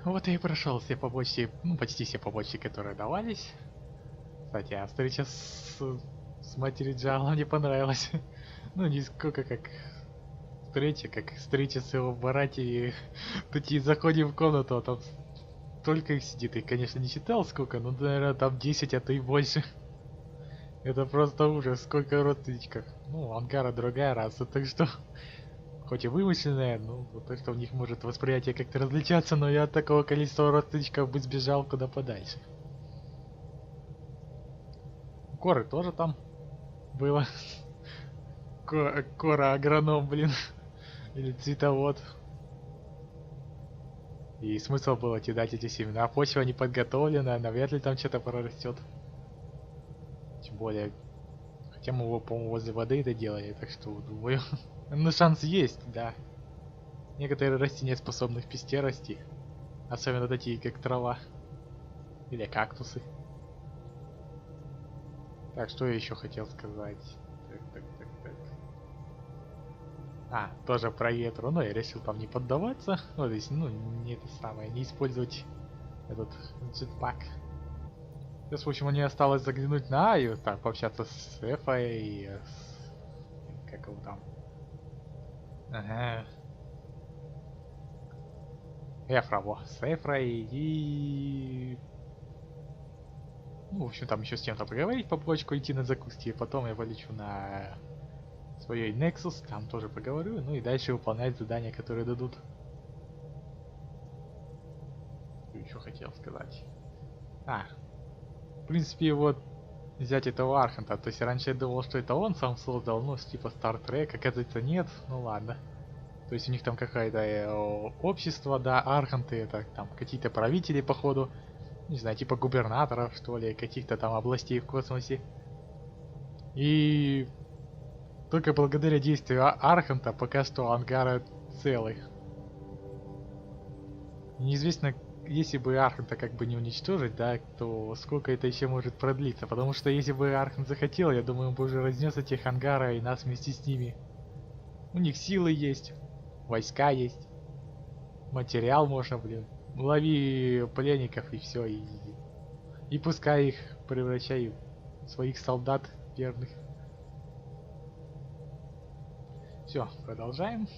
Вот я и прошел все побочки, ну почти все побочки, которые давались. Кстати, а встреча с матерью Джала мне понравилась. Ну, не сколько как встреча с его братьями. Такие заходим в комнату, а там только их сидит. И, конечно, не считал сколько, но, наверное, там 10, а то и больше. Это просто ужас, сколько родственников. Ну, Ангара другая раса, так что... Хоть и вымышленная, ну, то, что у них может восприятие как-то различаться, но я от такого количества родственников бы сбежал куда подальше. Коры тоже там было. Кора агроном, блин. Или цветовод. И смысл было кидать эти семена. Почва не подготовленная, навряд ли там что-то прорастет. Тем более, хотя мы его, по-моему, возле воды это делали, так что думаю, ну шанс есть, да. Некоторые растения способны в песте расти, особенно такие как трава или кактусы. Так, что я еще хотел сказать? Так. А, тоже про ветру, но я решил там не поддаваться, ну, то есть, ну, не это самое, не использовать этот джетпак. Сейчас, в общем, мне осталось заглянуть на Аю, так, пообщаться с Сефой и как его там? Ага. Эфраво, с Эфрой и... Ну, в общем, там еще с кем-то поговорить, по почку идти на закуски, и потом я полечу на свой Nexus, там тоже поговорю, ну и дальше выполнять задания, которые дадут. Что еще хотел сказать? В принципе, вот взять этого Архонта, то есть раньше я думал, что это он сам создал, ну, типа Star Trek, оказывается нет, ну ладно. То есть у них там какое-то общество, да, Архонты, это там какие-то правители, походу, не знаю, типа губернаторов, что ли, каких-то там областей в космосе. И только благодаря действию Архонта пока что ангары целый. Неизвестно, если бы Архонта как бы не уничтожить, да, то сколько это еще может продлиться. Потому что если бы Архонт захотел, я думаю, он бы уже разнес этих ангаров и нас вместе с ними. У них силы есть, войска есть, материал можно, блин. Лови пленников и все, и пускай их превращай в своих солдат верных. Все, продолжаем.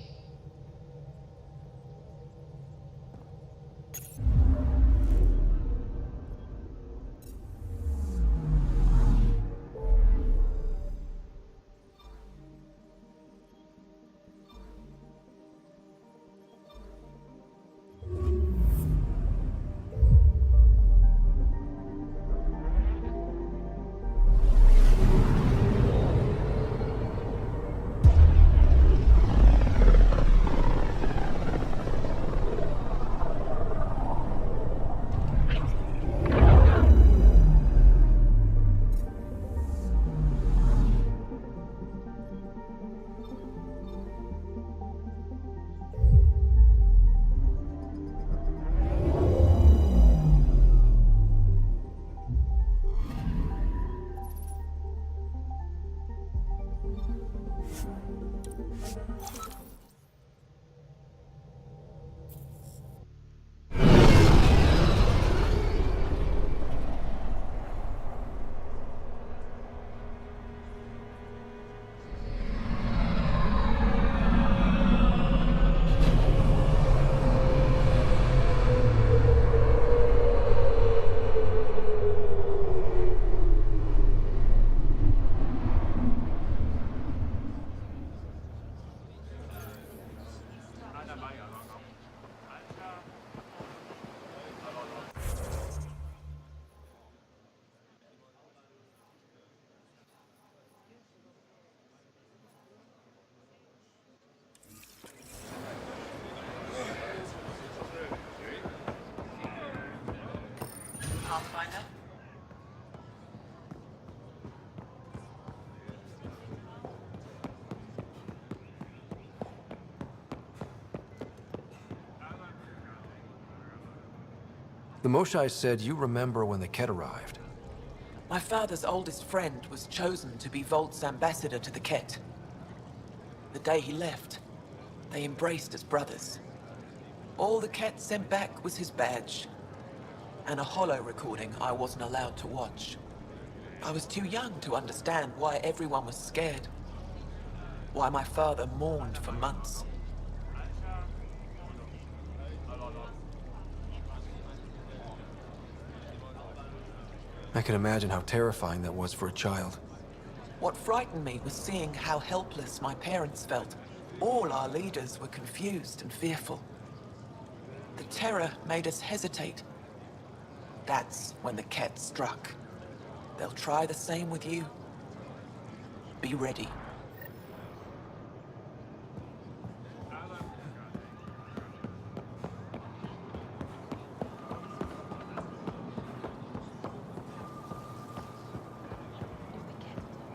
The Moshae said you remember when the Ket arrived. My father's oldest friend was chosen to be Volt's ambassador to the Ket. The day he left, they embraced as brothers. All the cat sent back was his badge. And a hollow recording I wasn't allowed to watch. I was too young to understand why everyone was scared. Why my father mourned for months. I can imagine how terrifying that was for a child. What frightened me was seeing how helpless my parents felt. All our leaders were confused and fearful. The terror made us hesitate. That's when the cat struck. They'll try the same with you. Be ready.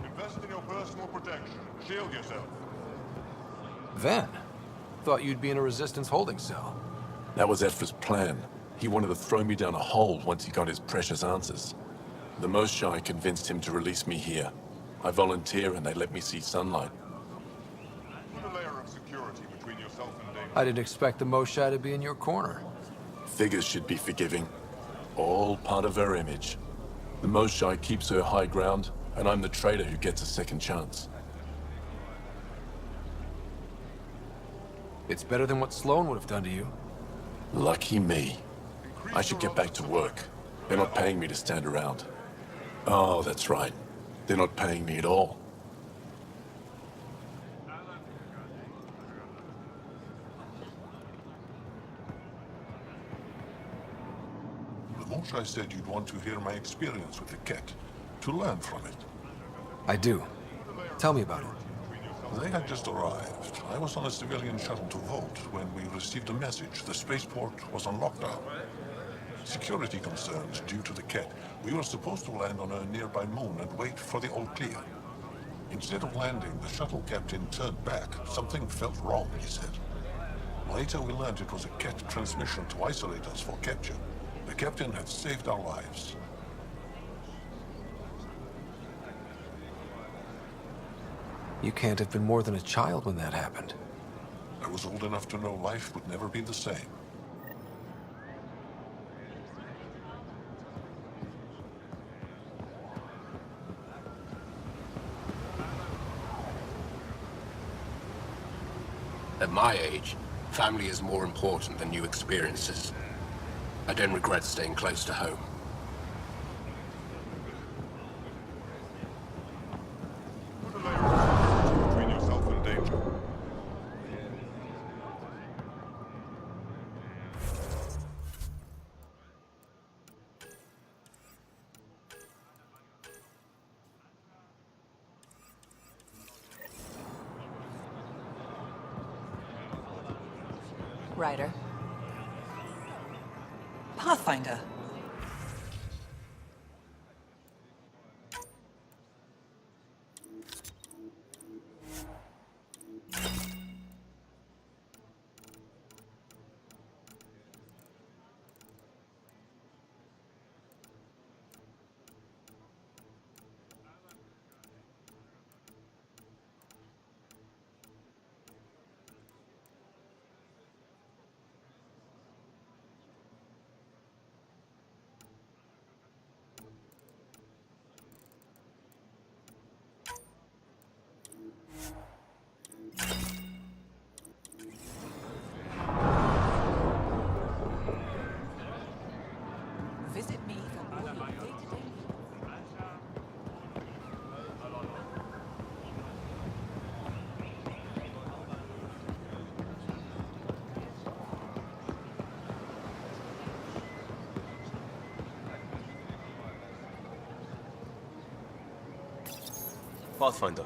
Invest in your personal protection. Shield yourself. Ven, thought you'd be in a resistance holding cell. That was Efra's plan. He wanted to throw me down a hole once he got his precious answers. The Moshae convinced him to release me here. I volunteer and they let me see sunlight. Put a layer of security between yourself and danger. I didn't expect the Moshae to be in your corner. Figures should be forgiving. All part of her image. The Moshae keeps her high ground, and I'm the traitor who gets a second chance. It's better than what Sloan would have done to you. Lucky me. I should get back to work. They're not paying me to stand around. Oh, that's right. They're not paying me at all. The Moshae said you'd want to hear my experience with the cat, to learn from it. I do. Tell me about it. They had just arrived. I was on a civilian shuttle to Volt when we received a message. The spaceport was on lockdown. Security concerns due to the cat. We were supposed to land on a nearby moon and wait for the all clear. Instead of landing, the shuttle captain turned back. Something felt wrong, he said. Later we learned it was a cat transmission to isolate us for capture. The captain had saved our lives. You can't have been more than a child when that happened. I was old enough to know life would never be the same. At my age, family is more important than new experiences. I don't regret staying close to home. Put a layer of security between yourself and danger. Ryder. Pathfinder. Visit me for all your day-to-day. Pathfinder.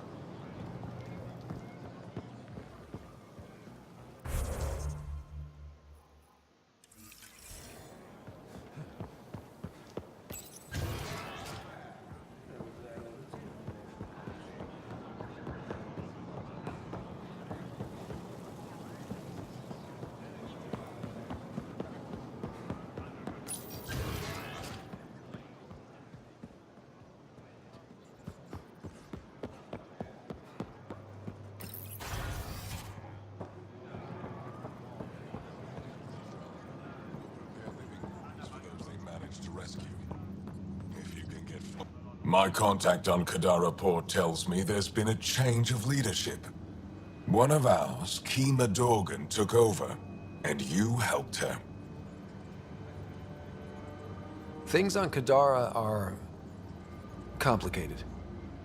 rescue. If you can get... My contact on Kadara Port tells me there's been a change of leadership. One of ours, Kimы Dorgun, took over, and you helped her. Things on Kadara are complicated.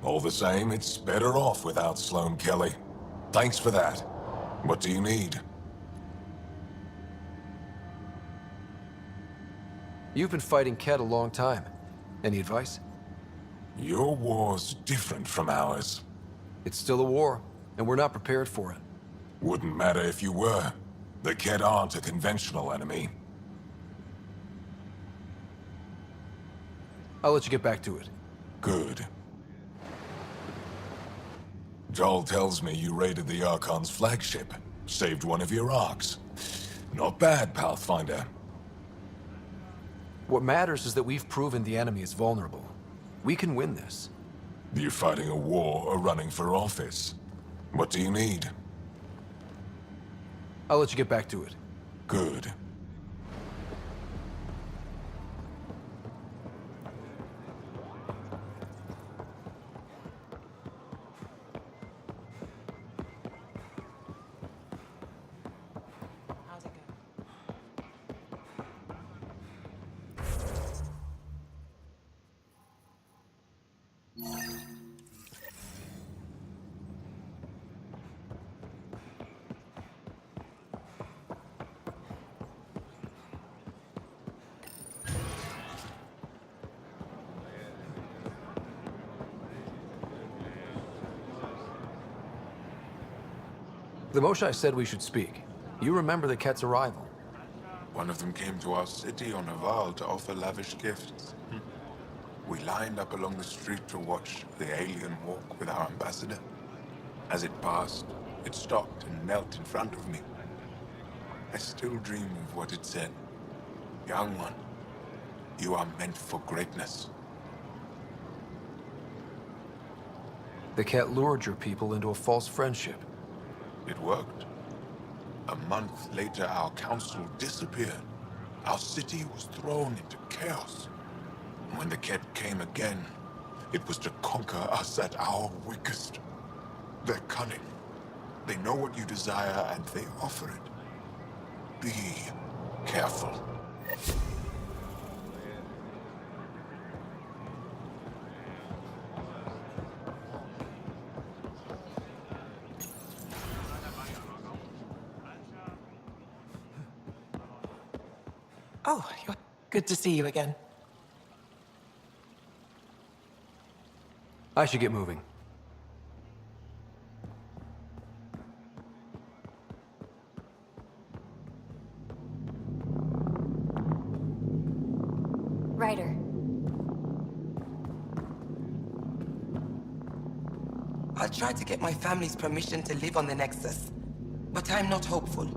All the same, it's better off without Sloane Kelly. Thanks for that. What do you need? You've been fighting Ket a long time. Any advice? Your war's different from ours. It's still a war, and we're not prepared for it. Wouldn't matter if you were. The Ket aren't a conventional enemy. I'll let you get back to it. Good. Joel tells me you raided the Archon's flagship. Saved one of your Arks. Not bad, Pathfinder. What matters is that we've proven the enemy is vulnerable. We can win this. You're fighting a war or running for office. What do you need? I'll let you get back to it. Good. How's it going? The Moshae said we should speak. You remember the Ket's arrival. One of them came to our city on a vow to offer lavish gifts. We lined up along the street to watch the alien walk with our ambassador. As it passed, it stopped and knelt in front of me. I still dream of what it said. Young one, you are meant for greatness. The Ket lured your people into a false friendship. It worked. A month later, our council disappeared. Our city was thrown into chaos. When the Ket came again, it was to conquer us at our weakest. They're cunning. They know what you desire, and they offer it. Be careful. Oh, good to see you again. I should get moving. Ryder. I tried to get my family's permission to live on the Nexus, but I'm not hopeful.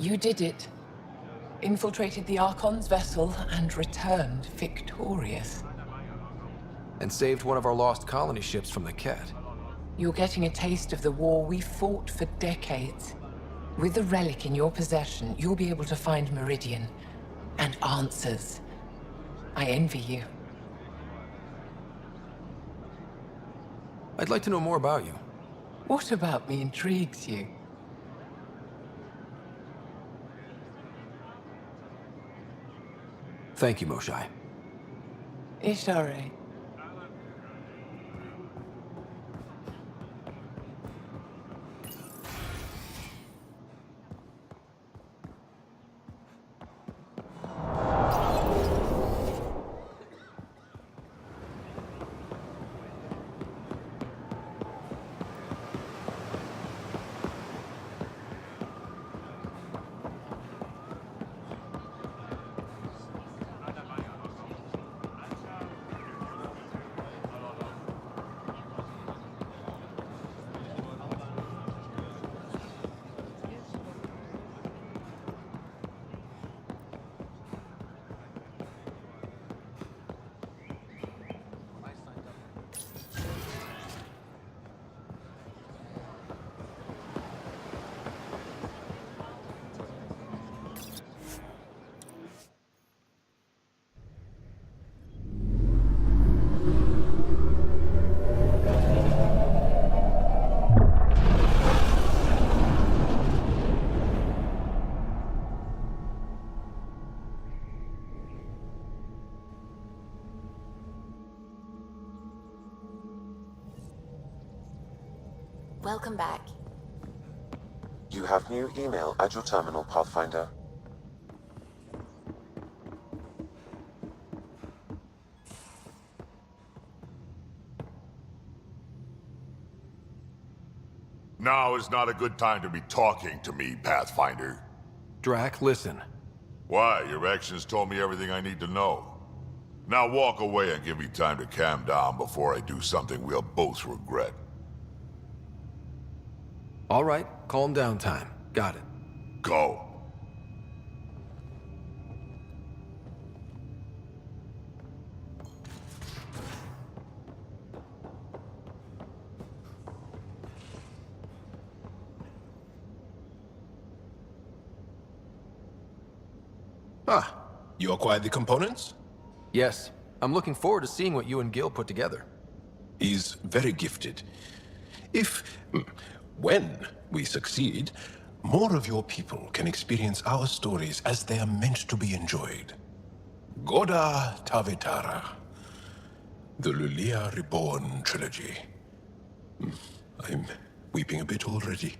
You did it. Infiltrated the Archon's vessel and returned victorious. And saved one of our lost colony ships from the Ket. You're getting a taste of the war we fought for decades. With the relic in your possession, you'll be able to find Meridian and answers. I envy you. I'd like to know more about you. What about me intrigues you? Thank you, Moshae. Ishare. Welcome back. You have new email at your terminal, Pathfinder. Now is not a good time to be talking to me, Pathfinder. Drak, listen. Why? Your actions told me everything I need to know. Now walk away and give me time to calm down before I do something we'll both regret. All right, calm down time. Got it. Go. Ah, you acquired the components? Yes, I'm looking forward to seeing what you and Gil put together. He's very gifted. When we succeed, more of your people can experience our stories as they are meant to be enjoyed. Goda Tavetara, the Lulia Reborn trilogy. I'm weeping a bit already.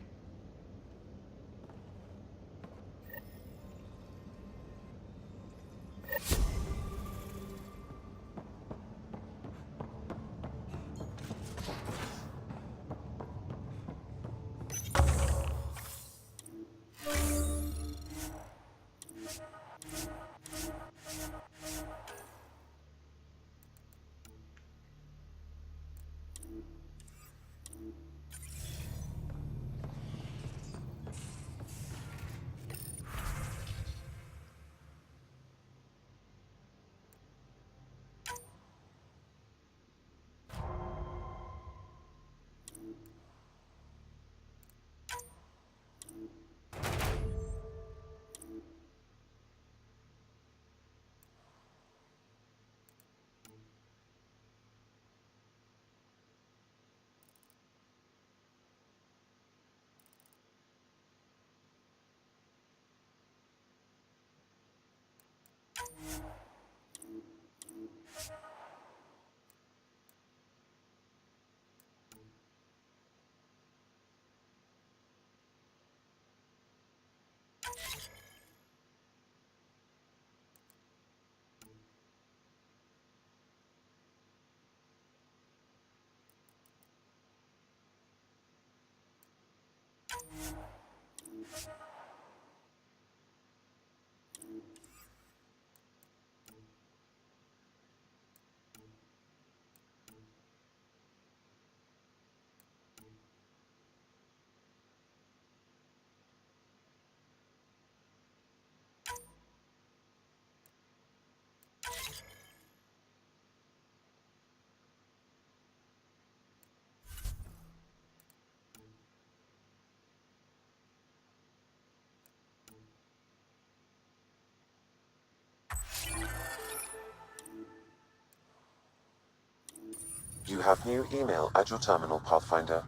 You have new email at your terminal, Pathfinder.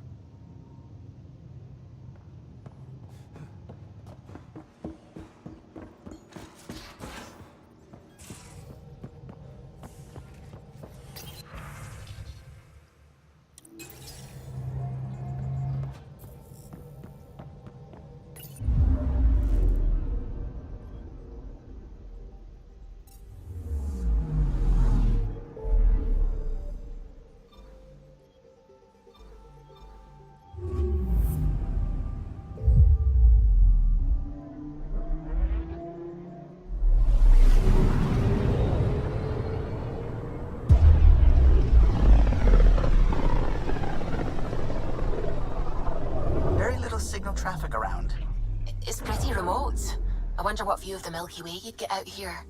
Signal traffic around. It's pretty remote. I wonder what view of the Milky Way you'd get out here.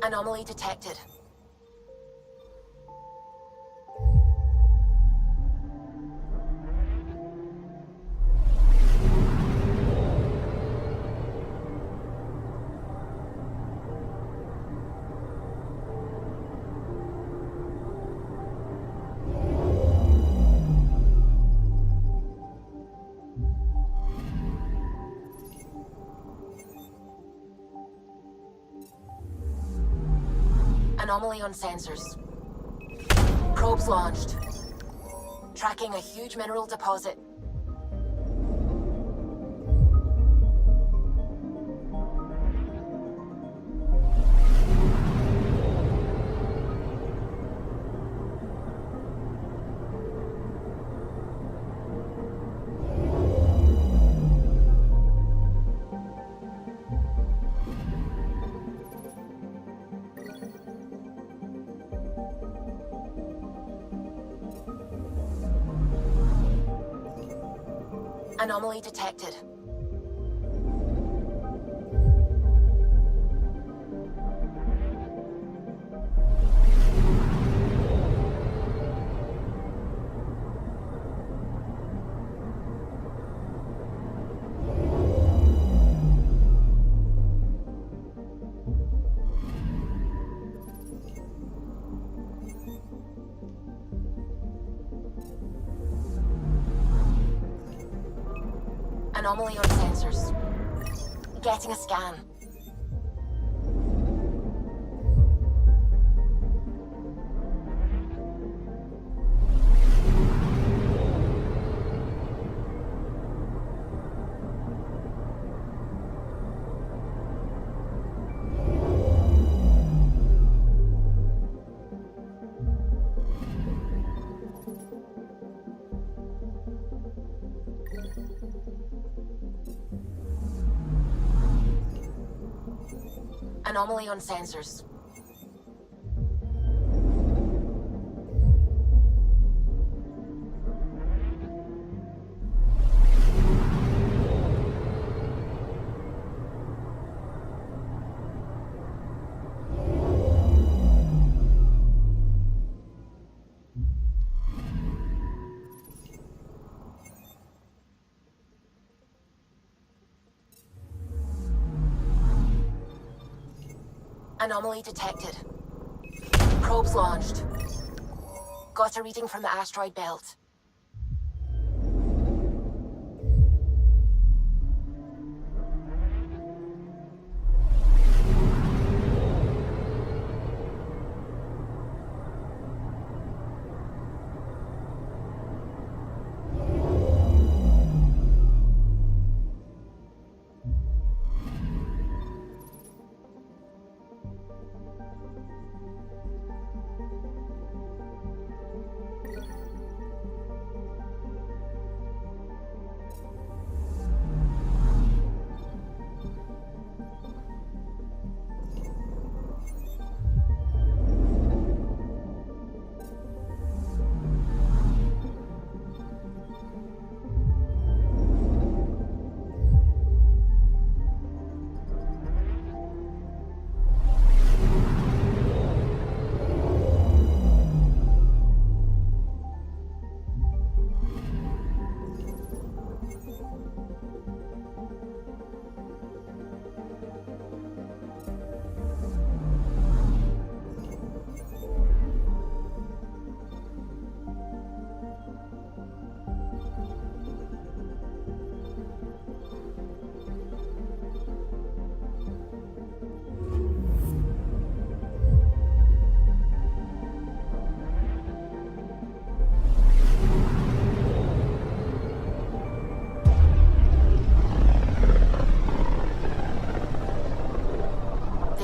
Anomaly detected. Anomaly on sensors. Probes launched. Tracking a huge mineral deposit. Anomaly detected. Anomaly on sensors. Getting a scan. Anomaly on sensors. Anomaly detected. Probes launched. Got a reading from the asteroid belt.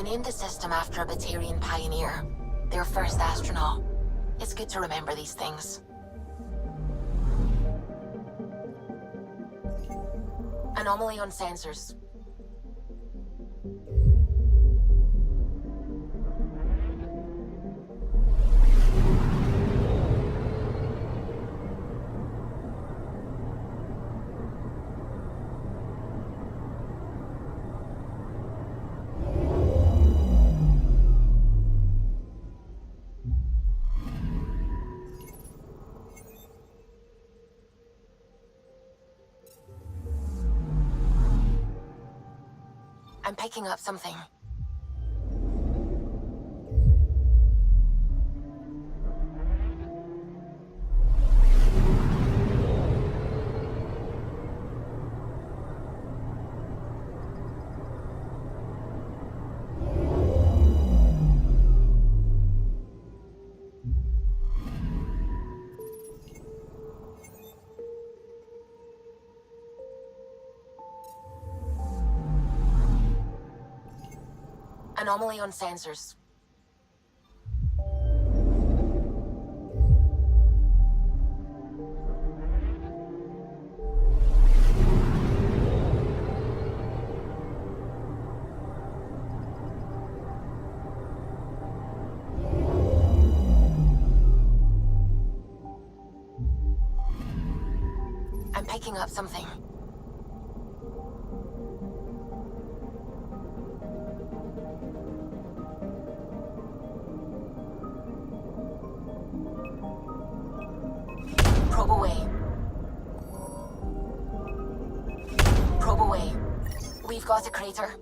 Named the system after a Batarian pioneer, their first astronaut. It's good to remember these things. Anomaly on sensors. I'm picking up something. Anomaly on sensors. I'm picking up something. Probe away. Probe away. We've got a crater.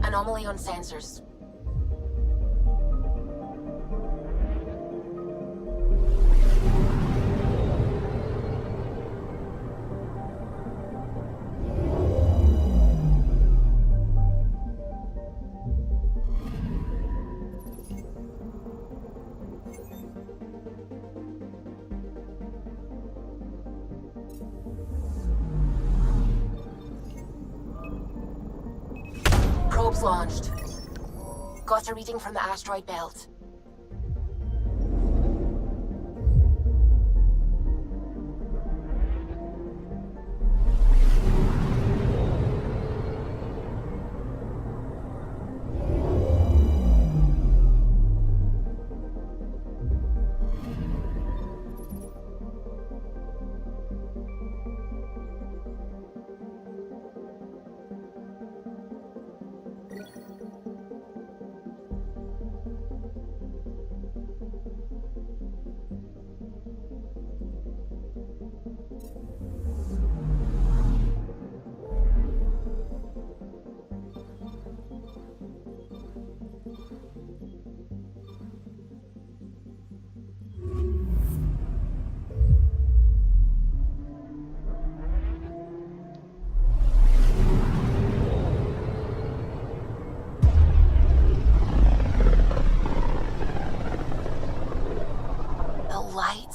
Anomaly on sensors. Probes launched. Got a reading from the asteroid belt.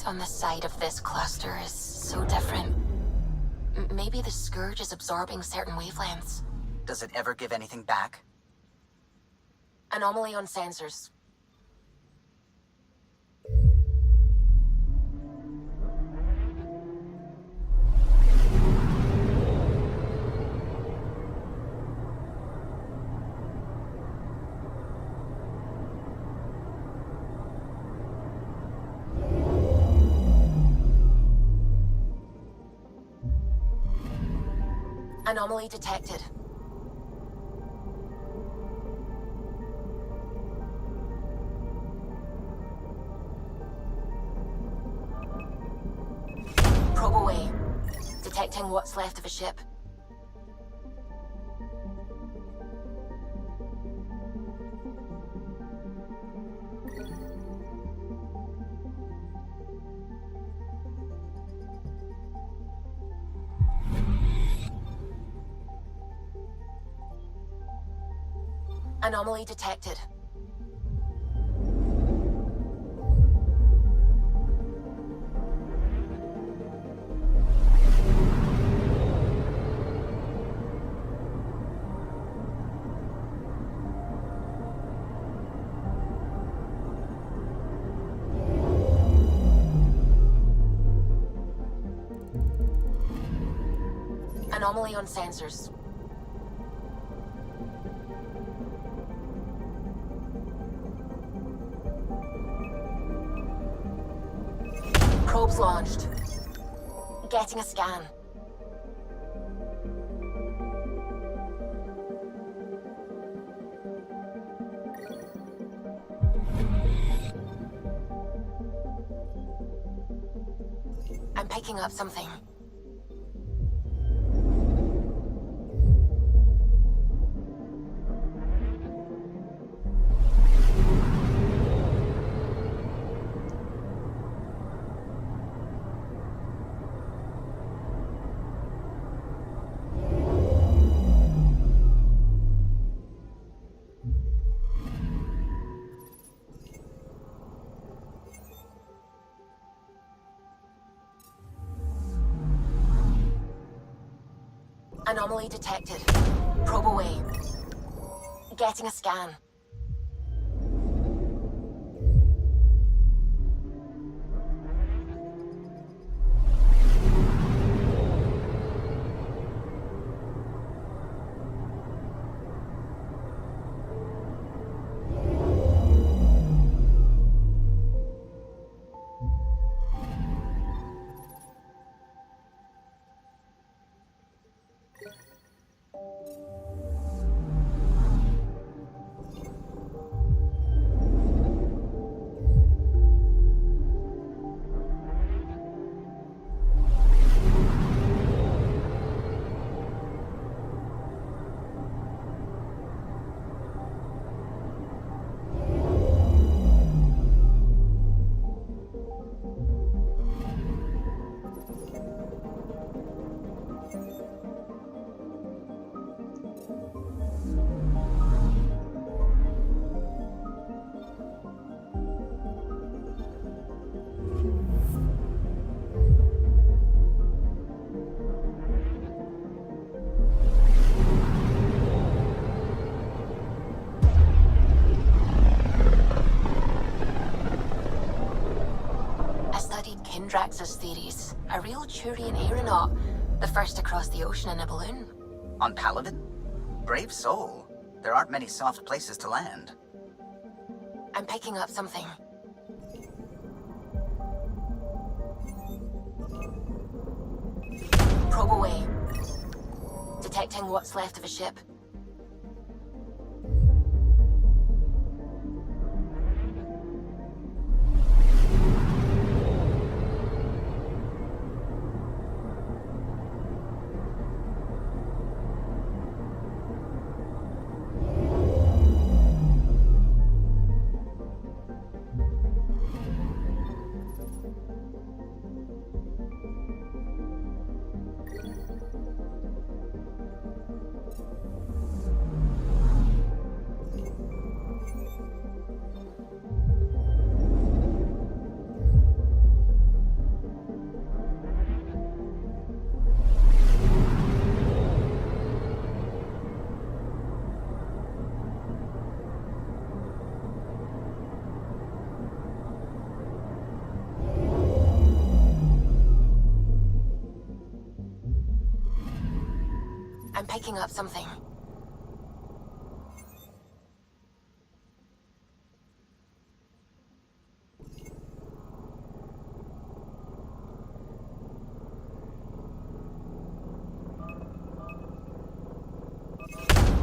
On the side of this cluster is so different. Maybe the Scourge is absorbing certain wavelengths. Does it ever give anything back? Anomaly on sensors. Anomaly detected. Probe away. Detecting what's left of a ship. Anomaly detected. Anomaly on sensors. Probes launched. Getting a scan. I'm picking up something. Anomaly detected. Probe away. Getting a scan. Drax's theories. A real Turian aeronaut. The first to cross the ocean in a balloon. On Paladin? Brave soul. There aren't many soft places to land. I'm picking up something. Probe away. Detecting what's left of a ship. I'm picking up something.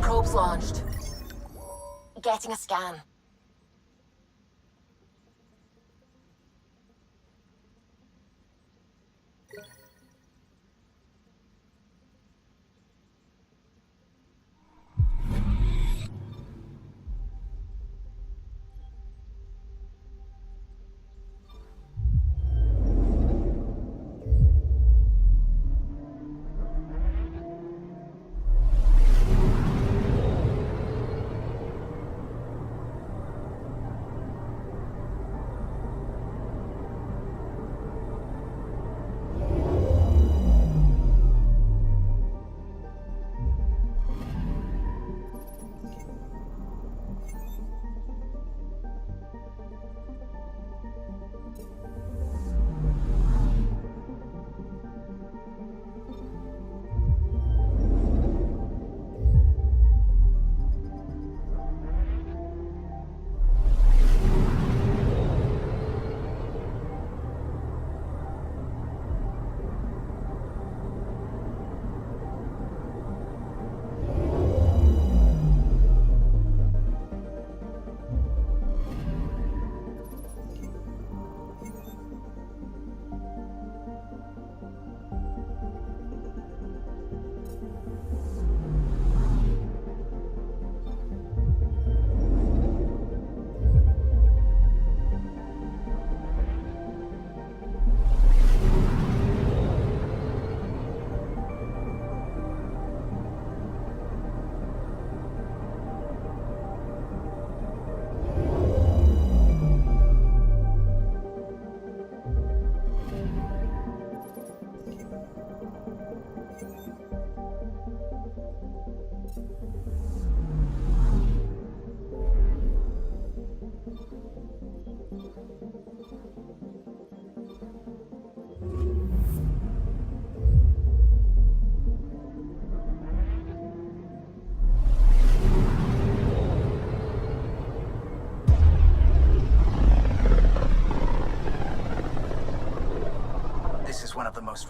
Probes launched. Getting a scan.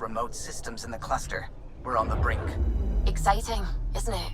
remote systems in the cluster. We're on the brink. Exciting, isn't it?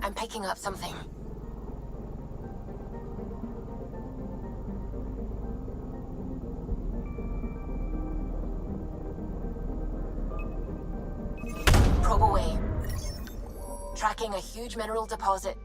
I'm picking up something. Probe away. Tracking a huge mineral deposit.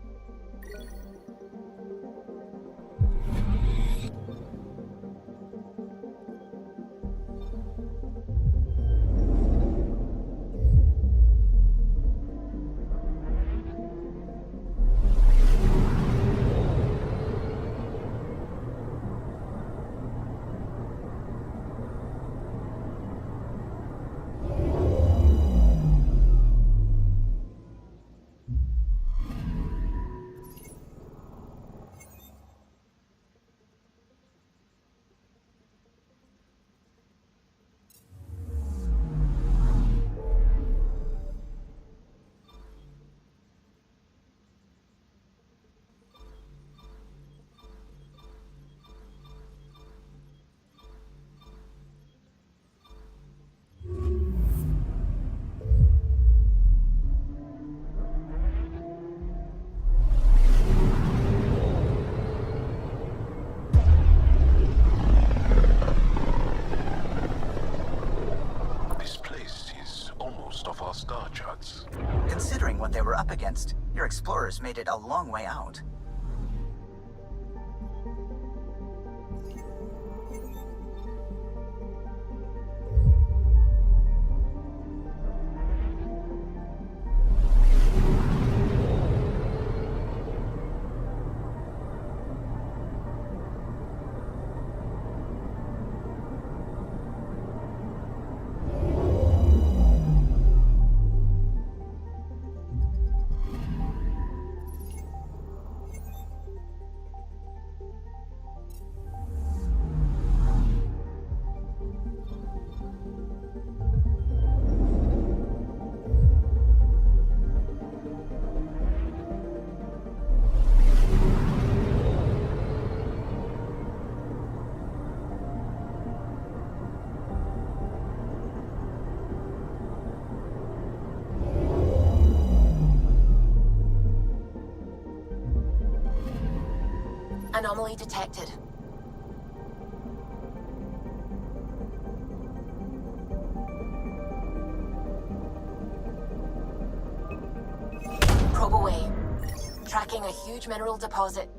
Considering what they were up against, your explorers made it a long way out. Anomaly detected. Probe away. Tracking a huge mineral deposit.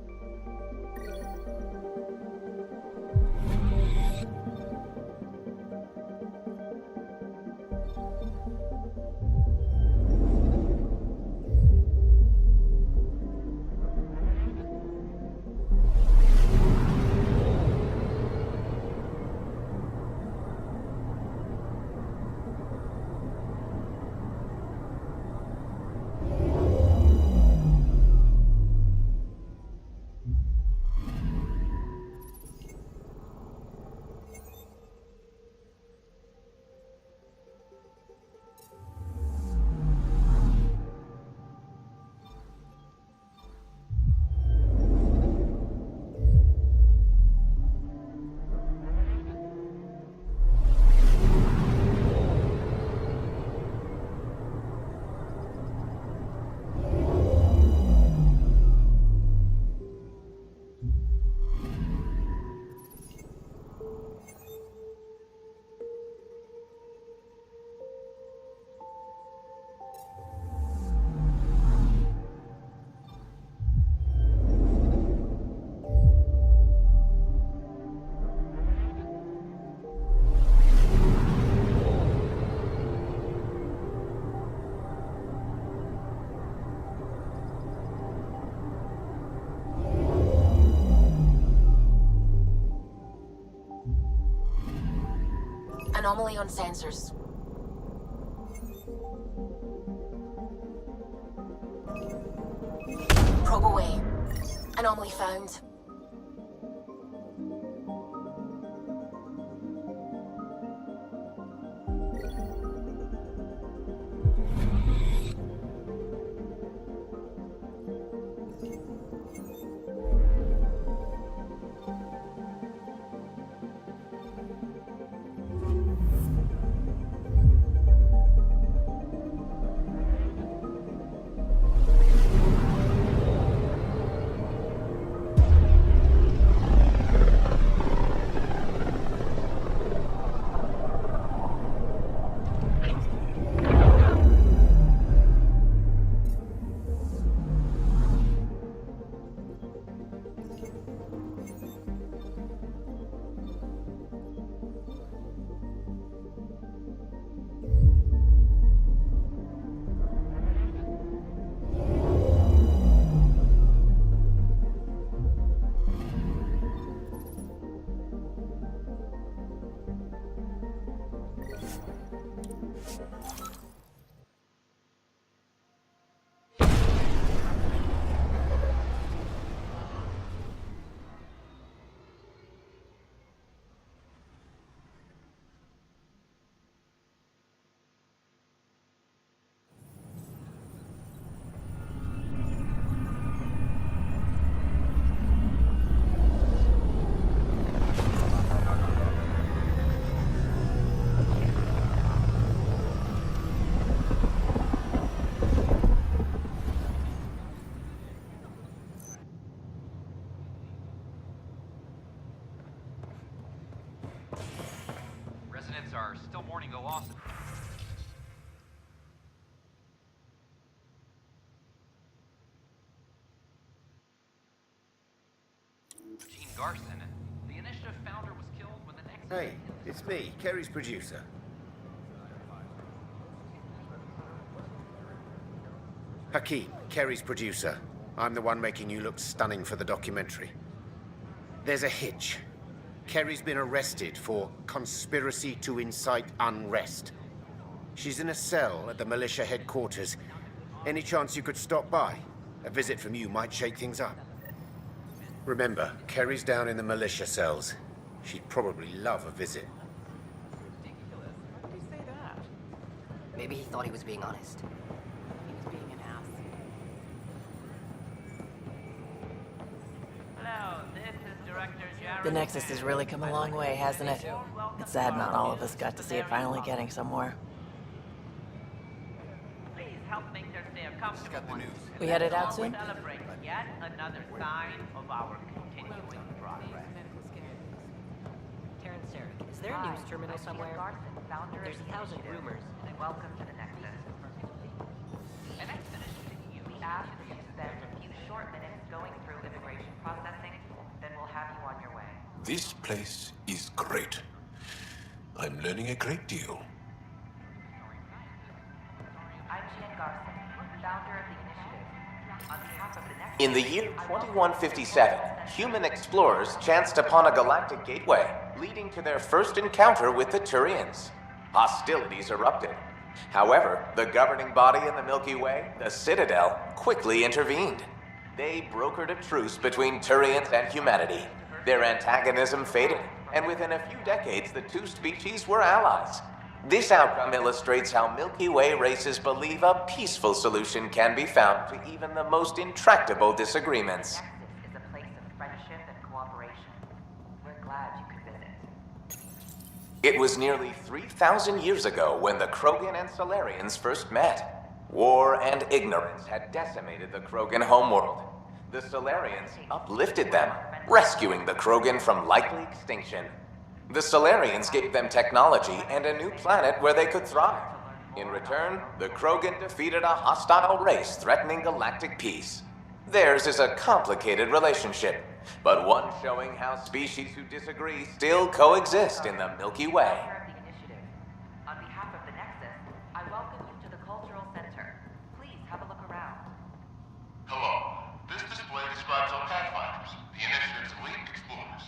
Anomaly on sensors. Probe away. Anomaly found. Are still mourning the loss of... Gene Garson, the initiative founder, was killed when the next... Hey, it's me, Kerry's producer. Hakeem, Kerry's producer. I'm the one making you look stunning for the documentary. There's a hitch. Kerry's been arrested for conspiracy to incite unrest. She's in a cell at the militia headquarters. Any chance you could stop by? A visit from you might shake things up. Remember, Kerry's down in the militia cells. She'd probably love a visit. Why did you say that? Maybe he thought he was being honest. He was being an ass. Hello, this is Director Jared. The Nexus has really come a long way, hasn't it? It's sad not all of us got to see it finally getting somewhere. Please help make their stay a comfortable one. We headed out soon? Celebrate yet another sign of our continuing progress. Terrence, is there a news terminal somewhere? There's 1,000 rumors. Welcome to the Nexus. An expedition to the EU. We ask that you spend a few short minutes going through immigration processing, then we'll have you on your way. This place is great. I'm learning a great deal. I'm Jen Garson, founder of the initiative. On behalf of the next... In the year 2157, human explorers chanced upon a galactic gateway, leading to their first encounter with the Turians. Hostilities erupted. However, the governing body in the Milky Way, the Citadel, quickly intervened. They brokered a truce between Turians and humanity. Their antagonism faded, and within a few decades, the two species were allies. This outcome illustrates how Milky Way races believe a peaceful solution can be found to even the most intractable disagreements. Nexus is a place of friendship and cooperation. We're glad you could visit. It was nearly 3,000 years ago when the Krogan and Solarians first met. War and ignorance had decimated the Krogan homeworld. The Solarians uplifted them, rescuing the Krogan from likely extinction. The Solarians gave them technology and a new planet where they could thrive. In return, the Krogan defeated a hostile race threatening galactic peace. Theirs is a complicated relationship, but one showing how species who disagree still coexist in the Milky Way. On behalf of the Nexus, I welcome you to the Cultural Center. Please have a look around. Hello. This display describes our Pathfinders, the initiative's elite explorers.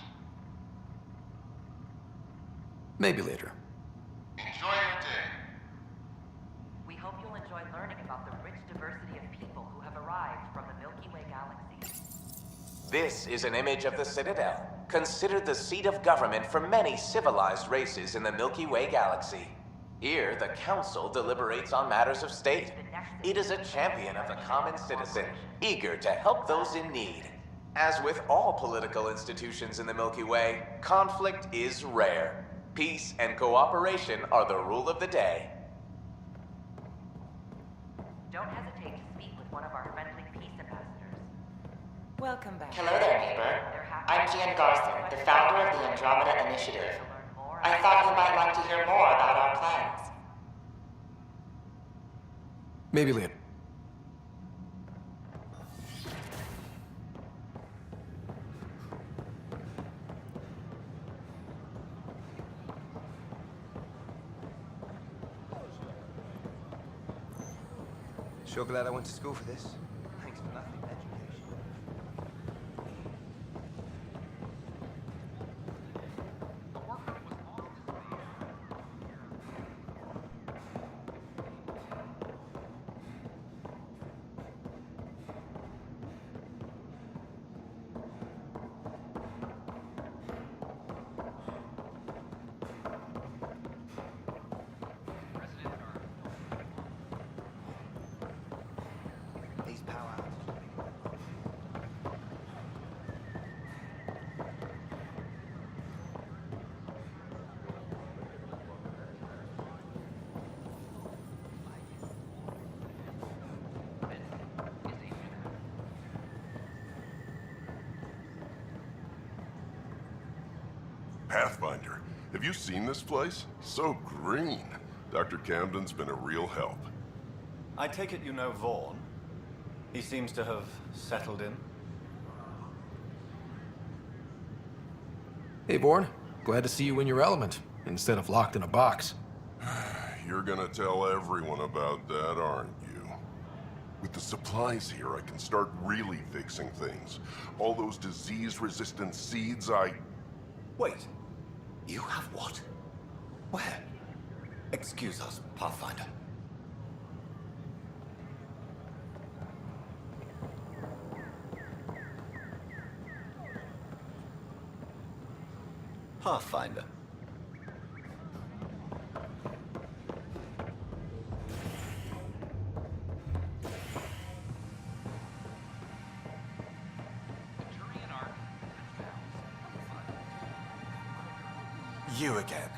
Maybe later. Enjoy your day. We hope you'll enjoy learning about the rich diversity of people who have arrived from the Milky Way galaxy. This is an image of the Citadel, considered the seat of government for many civilized races in the Milky Way galaxy. Here, the Council deliberates on matters of state. It is a champion of the common citizen, eager to help those in need. As with all political institutions in the Milky Way, conflict is rare. Peace and cooperation are the rule of the day. Don't hesitate to speak with one of our friendly peace ambassadors. Welcome back. Hello there, neighbor. I'm Jen Garson, the founder of the Andromeda Initiative. I thought you might like to hear more about our plans. Maybe later. Sure glad I went to school for this. Thanks for nothing, education. Pathfinder, have you seen this place? So green. Dr. Camden's been a real help. I take it you know Vaughn. He seems to have settled in. Hey, Born. Glad to see you in your element, instead of locked in a box. You're gonna tell everyone about that, aren't you? With the supplies here, I can start really fixing things. All those disease-resistant seeds Wait. You have what? Where? Excuse us, Pathfinder. Pathfinder. You again.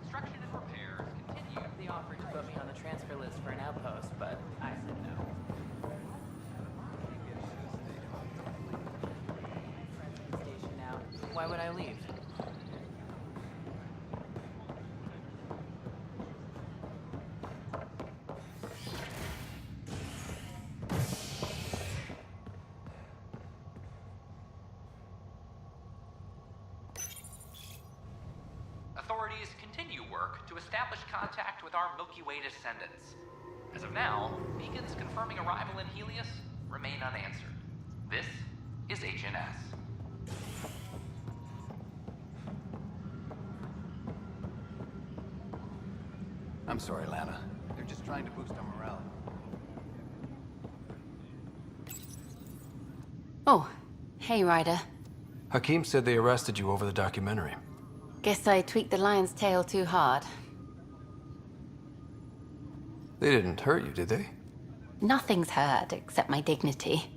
Construction and repairs continue. They offered to put me on the transfer list for an outpost, but I said no. Why would I leave? Authorities continue work to establish contact with our Milky Way descendants. As of now, beacons confirming arrival in Helios remain unanswered. This is HNS. I'm sorry, Lana. They're just trying to boost our morale. Oh, hey, Ryder. Hakim said they arrested you over the documentary. Guess I tweaked the lion's tail too hard. They didn't hurt you, did they? Nothing's hurt except my dignity.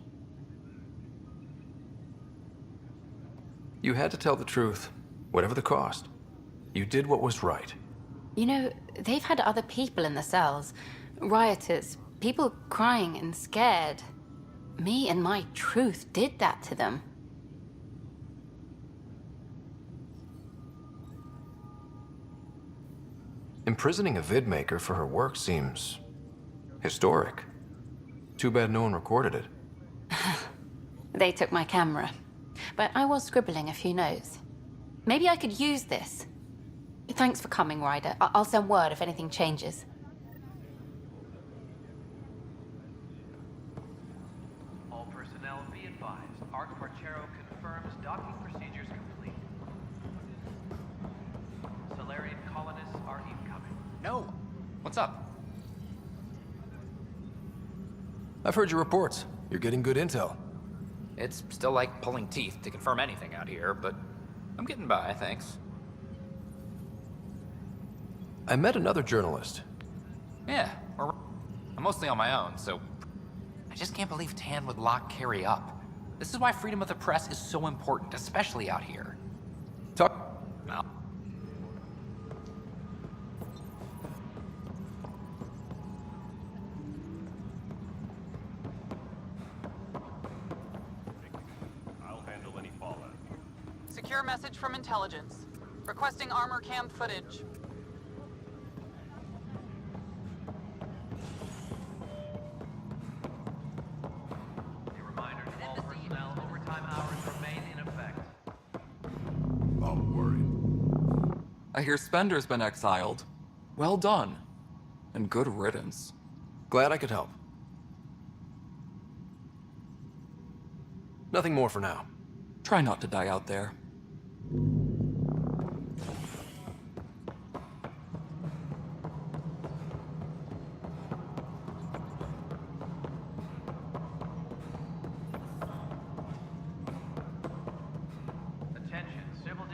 You had to tell the truth, whatever the cost. You did what was right. You know, they've had other people in the cells. Rioters, people crying and scared. Me and my truth did that to them. Imprisoning a vidmaker for her work seems historic. Too bad no one recorded it. They took my camera, but I was scribbling a few notes. Maybe I could use this. Thanks for coming, Ryder. I'll send word if anything changes. All personnel be advised. Arc Marchero confirms docking procedures complete. Solarian colonists are incoming. No. What's up? I've heard your reports. You're getting good intel. It's still like pulling teeth to confirm anything out here, but I'm getting by, thanks. I met another journalist. Yeah, I'm mostly on my own, so I just can't believe Tan would lock Carrie up. This is why freedom of the press is so important, especially out here. Talk. No. I'll handle any fallout. Secure message from intelligence. Requesting armor cam footage. I hear Spender's been exiled. Well done. And good riddance. Glad I could help. Nothing more for now. Try not to die out there. Attention, civil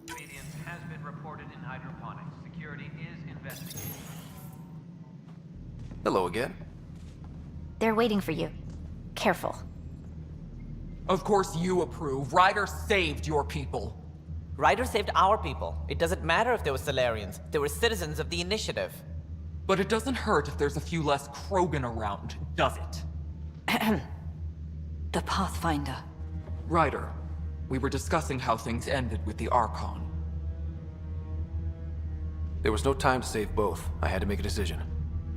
disobedience has been reported in hydroponics. Security is investigating. Hello again. They're waiting for you. Careful. Of course you approve. Ryder saved your people. Ryder saved our people. It doesn't matter if they were Solarians. They were citizens of the Initiative. But it doesn't hurt if there's a few less Krogan around, does it? The Pathfinder. Ryder, we were discussing how things ended with the Archon. There was no time to save both. I had to make a decision.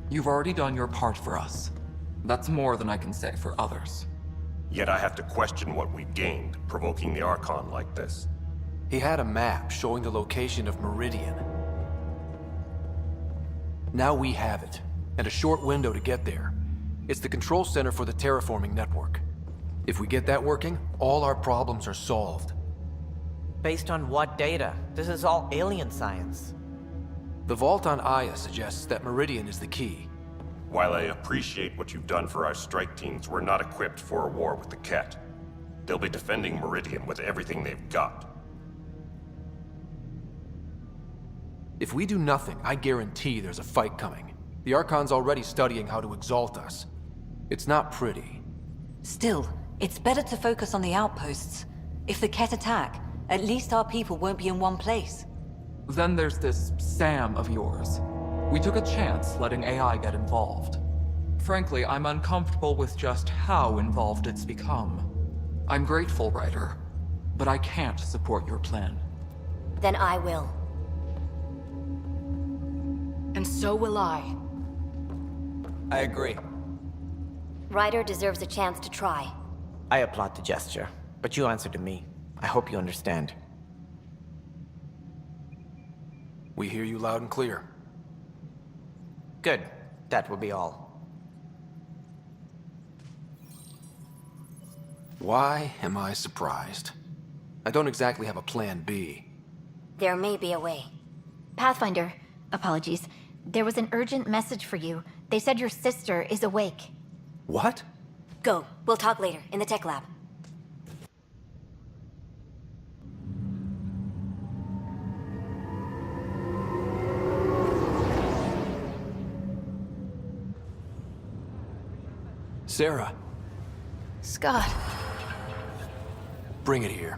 You've already done your part for us. That's more than I can say for others. Yet I have to question what we've gained, provoking the Archon like this. He had a map showing the location of Meridian. Now we have it, and a short window to get there. It's the control center for the terraforming network. If we get that working, all our problems are solved. Based on what data? This is all alien science. The vault on Aya suggests that Meridian is the key. While I appreciate what you've done for our strike teams, we're not equipped for a war with the Ket. They'll be defending Meridian with everything they've got. If we do nothing, I guarantee there's a fight coming. The Archon's already studying how to exalt us. It's not pretty. Still, it's better to focus on the outposts. If the Ket attack, at least our people won't be in one place. Then there's this Sam of yours. We took a chance letting AI get involved. Frankly, I'm uncomfortable with just how involved it's become. I'm grateful, Ryder, but I can't support your plan. Then I will. And so will I. I agree. Ryder deserves a chance to try. I applaud the gesture, but you answer to me. I hope you understand. We hear you loud and clear. Good. That will be all. Why am I surprised? I don't exactly have a plan B. There may be a way. Pathfinder, apologies. There was an urgent message for you. They said your sister is awake. What? Go. We'll talk later, in the tech lab. Sarah. Scott. Bring it here.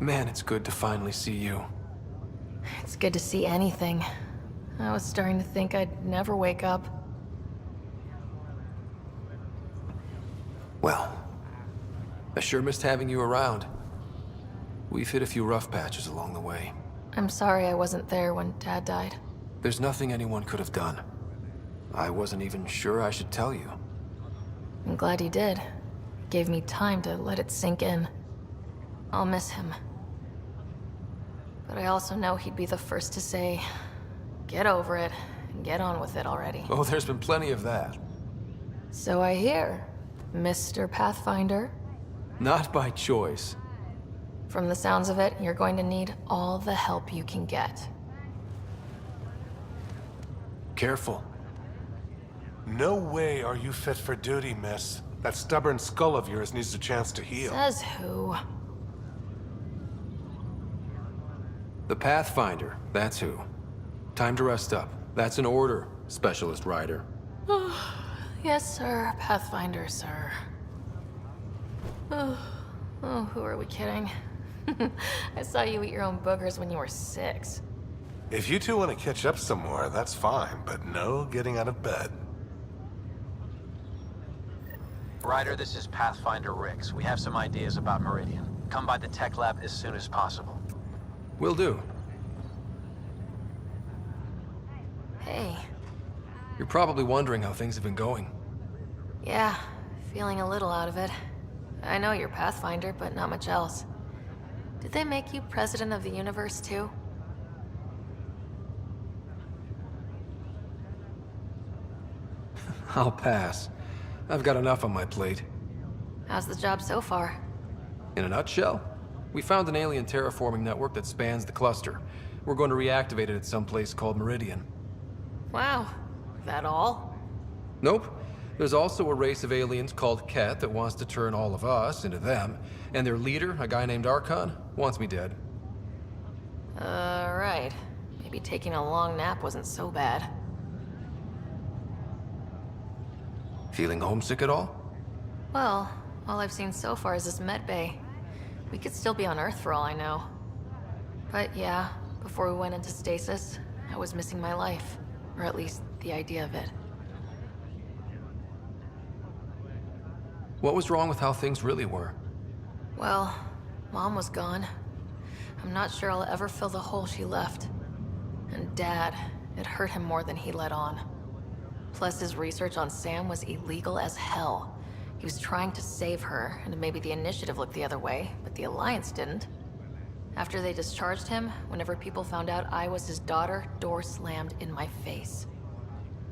Man, it's good to finally see you. It's good to see anything. I was starting to think I'd never wake up. Well, I sure missed having you around. We've hit a few rough patches along the way. I'm sorry I wasn't there when Dad died. There's nothing anyone could have done. I wasn't even sure I should tell you. I'm glad you did. It gave me time to let it sink in. I'll miss him. But I also know he'd be the first to say, get over it, and get on with it already. Oh, there's been plenty of that. So I hear, Mr. Pathfinder. Not by choice. From the sounds of it, you're going to need all the help you can get. Careful. No way are you fit for duty, miss. That stubborn skull of yours needs a chance to heal. Says who? The Pathfinder, that's who. Time to rest up. That's an order, Specialist Ryder. Yes, sir. Pathfinder, sir. Oh, who are we kidding? I saw you eat your own boogers when you were 6. If you two want to catch up some more, that's fine, but no getting out of bed. Ryder, this is Pathfinder Rix. We have some ideas about Meridian. Come by the tech lab as soon as possible. Will do. Hey. You're probably wondering how things have been going. Yeah, feeling a little out of it. I know you're Pathfinder, but not much else. Did they make you president of the universe, too? I'll pass. I've got enough on my plate. How's the job so far? In a nutshell, we found an alien terraforming network that spans the cluster. We're going to reactivate it at some place called Meridian. Wow. That all? Nope. There's also a race of aliens called Ket that wants to turn all of us into them, and their leader, a guy named Archon, wants me dead. Right. Maybe taking a long nap wasn't so bad. Feeling homesick at all? Well, all I've seen so far is this med bay. We could still be on Earth for all I know. But yeah, before we went into stasis, I was missing my life. Or at least the idea of it. What was wrong with how things really were? Well, Mom was gone. I'm not sure I'll ever fill the hole she left. And Dad, it hurt him more than he let on. Plus, his research on Sam was illegal as hell. He was trying to save her, and maybe the Initiative looked the other way, but the Alliance didn't. After they discharged him, whenever people found out I was his daughter, doors slammed in my face.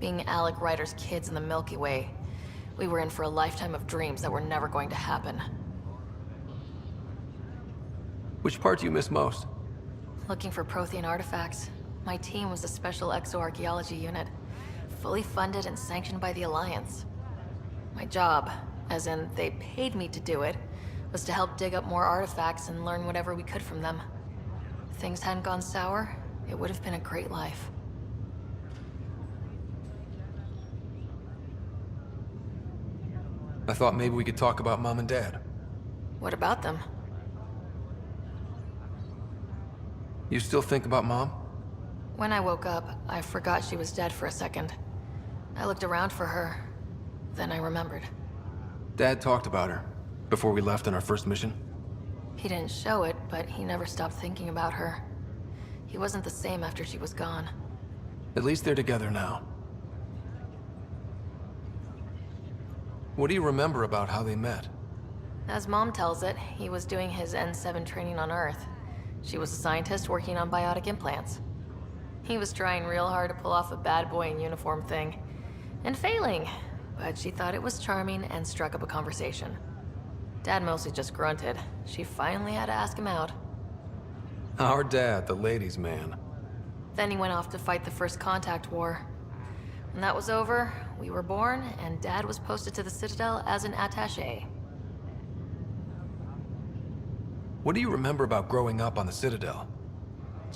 Being Alec Ryder's kids in the Milky Way, we were in for a lifetime of dreams that were never going to happen. Which part do you miss most? Looking for Prothean artifacts. My team was a special exoarchaeology unit, fully funded and sanctioned by the Alliance. My job, as in they paid me to do it, was to help dig up more artifacts and learn whatever we could from them. If things hadn't gone sour, it would have been a great life. I thought maybe we could talk about Mom and Dad. What about them? You still think about Mom? When I woke up, I forgot she was dead for a second. I looked around for her, then I remembered. Dad talked about her. before we left on our first mission? He didn't show it, but he never stopped thinking about her. He wasn't the same after she was gone. At least they're together now. What do you remember about how they met? As Mom tells it, he was doing his N7 training on Earth. She was a scientist working on biotic implants. He was trying real hard to pull off a bad boy in uniform thing, and failing, but she thought it was charming and struck up a conversation. Dad mostly just grunted. She finally had to ask him out. Our dad, the ladies' man. Then he went off to fight the First Contact War. When that was over, we were born, and Dad was posted to the Citadel as an attaché. What do you remember about growing up on the Citadel?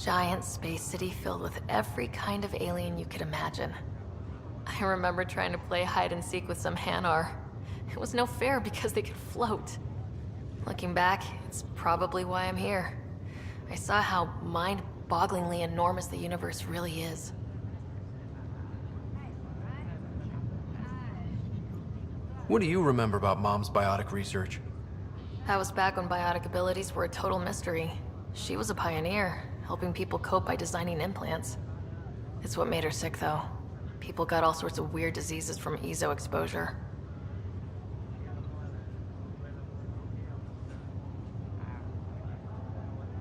Giant space city filled with every kind of alien you could imagine. I remember trying to play hide and seek with some Hanar. It was no fair because they could float. Looking back, it's probably why I'm here. I saw how mind-bogglingly enormous the universe really is. What do you remember about Mom's biotic research? That was back when biotic abilities were a total mystery. She was a pioneer, helping people cope by designing implants. It's what made her sick, though. People got all sorts of weird diseases from EZO exposure.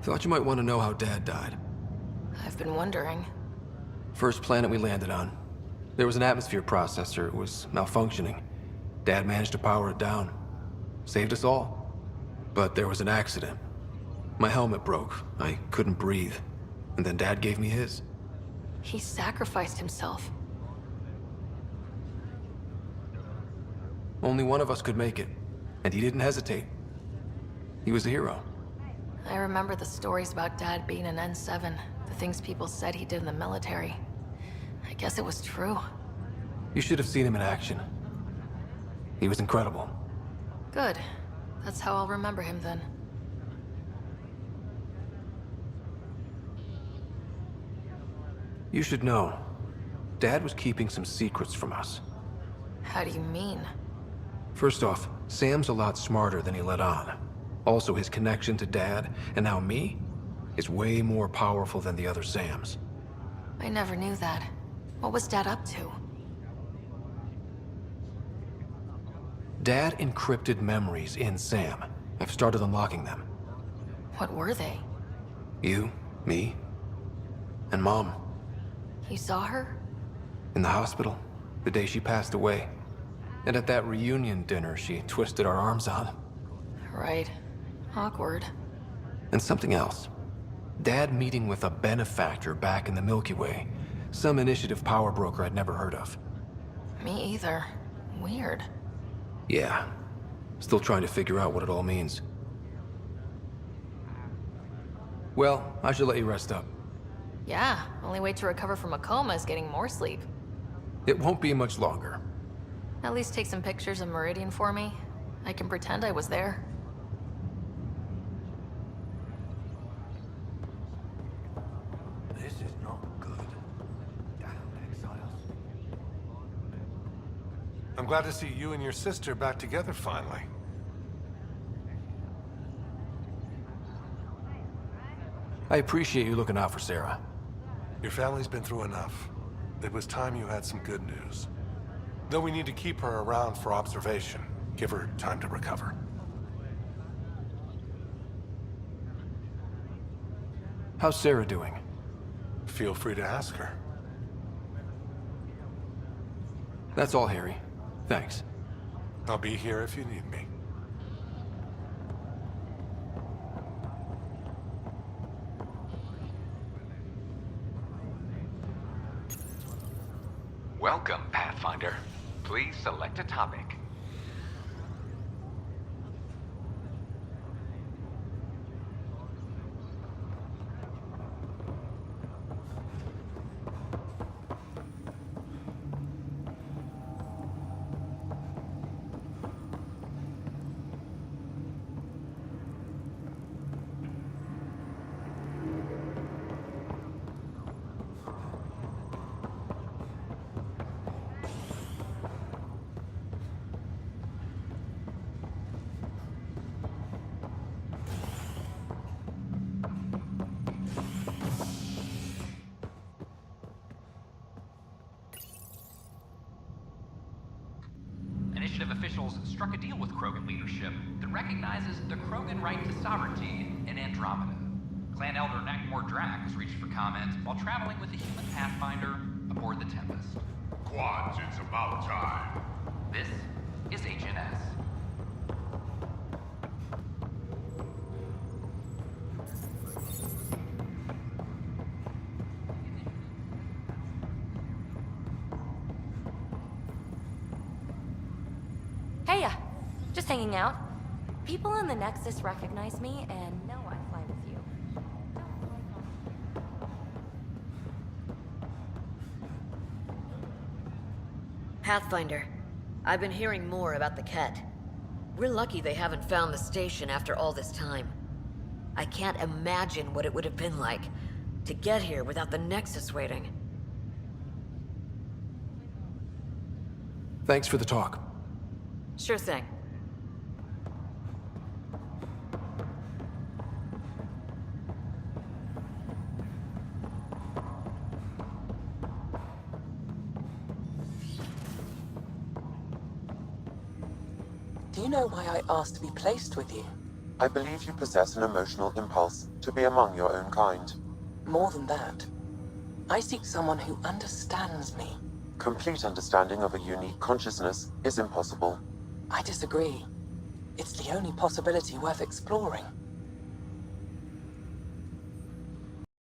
Thought you might want to know how Dad died. I've been wondering. First planet we landed on. There was an atmosphere processor. It was malfunctioning. Dad managed to power it down. Saved us all. But there was an accident. My helmet broke. I couldn't breathe. And then Dad gave me his. He sacrificed himself. Only one of us could make it. And he didn't hesitate. He was a hero. I remember the stories about Dad being an N7, the things people said he did in the military. I guess it was true. You should have seen him in action. He was incredible. Good. That's how I'll remember him then. You should know. Dad was keeping some secrets from us. How do you mean? First off, Sam's a lot smarter than he let on. Also, his connection to Dad, and now me, is way more powerful than the other Sams. I never knew that. What was Dad up to? Dad encrypted memories in Sam. I've started unlocking them. What were they? You, me, and Mom. You saw her? In the hospital, the day she passed away. And at that reunion dinner she twisted our arms on. Right. Awkward. And something else. Dad meeting with a benefactor back in the Milky Way. Some initiative power broker I'd never heard of. Me either. Weird. Yeah. Still trying to figure out what it all means. Well, I should let you rest up. Yeah, only way to recover from a coma is getting more sleep. It won't be much longer. At least take some pictures of Meridian for me. I can pretend I was there. This is not good. Damn exiles. I'm glad to see you and your sister back together finally. I appreciate you looking out for Sarah. Your family's been through enough. It was time you had some good news. Though we need to keep her around for observation. Give her time to recover. How's Sarah doing? Feel free to ask her. That's all, Harry. Thanks. I'll be here if you need me. Welcome, Pathfinder. Please select a topic. officials struck a deal with Krogan leadership that recognizes the Krogan right to sovereignty in Andromeda. Clan Elder Dak has reached for comment while traveling with the human Pathfinder aboard the Tempest. Quads, it's about time. This is HNS. Heya! Just hanging out. People in the Nexus recognize me and know I fly with you. Pathfinder, I've been hearing more about the Ket. We're lucky they haven't found the station after all this time. I can't imagine what it would have been like to get here without the Nexus waiting. Thanks for the talk. Sure thing. Do you know why I asked to be placed with you? I believe you possess an emotional impulse to be among your own kind. More than that. I seek someone who understands me. Complete understanding of a unique consciousness is impossible. I disagree. It's the only possibility worth exploring.